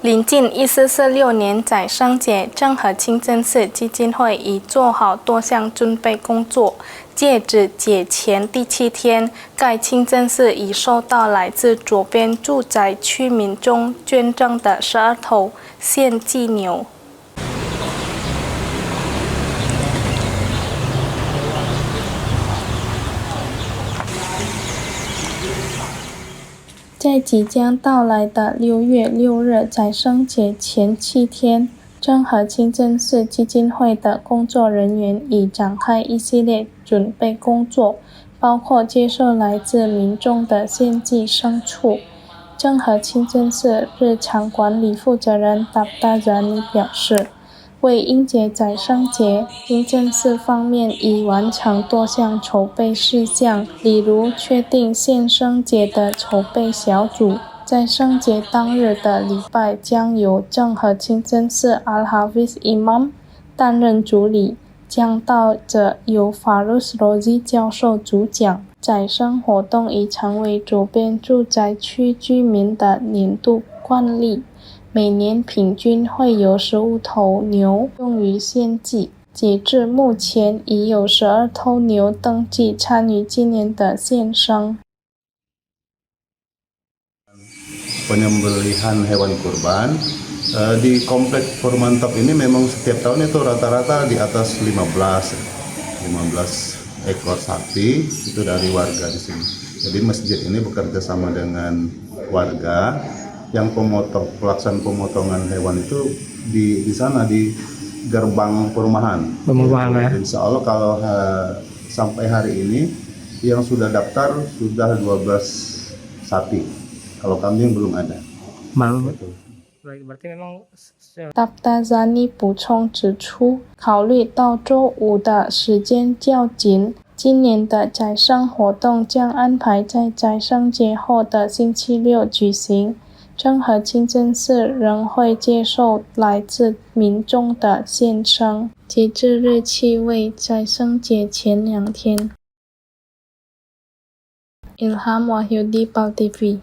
临近1446年宰牲节，郑和清真寺基金会已做好多项准备工作。截止节前第7天，该清真寺已收到来自左边住宅区民众捐赠的12头献祭牛。在即将到来的6月6日宰牲节前7天，郑和清真寺基金会的工作人员已展开一系列准备工作，包括接受来自民众的献祭牲畜。郑和清真寺日常管理负责人达达扎尼表示，为迎接宰牲节，清真寺方面已完成多项筹备事项，例如确定献牲节的筹备小组。在牲节当日的礼拜将由郑和清真寺 Al-Hafiz Imam 担任主礼，讲道者由 Farus Rozi 教授主讲。宰牲活动已成为左边住宅区居民的年度惯例，每年平均会有15头牛用于献祭。截至目前，已有12头牛登记参与今年的献牲。Penyembelihan hewan kurban di komplek Purmantap ini memang setiap tahun itu rata-rata di atas 15 ekor sapi itu dari warga di sini. Jadi masjid ini bekerja sama dengan warga yang pelaksanaan pemotongan hewan itu di sana di gerbang perumahan. Insya Allah kalau sampai hari ini yang sudah daftar sudah 12 sapi. Kalau kambing belum ada.达达扎尼补充指出，考虑到周五的时间较紧，今年的宰牲活动将安排在宰牲节后的星期六举行。郑和清真寺仍会接受来自民众的献牲，截至日期为宰牲节前2天。Ilham Wahyudi, PAL TV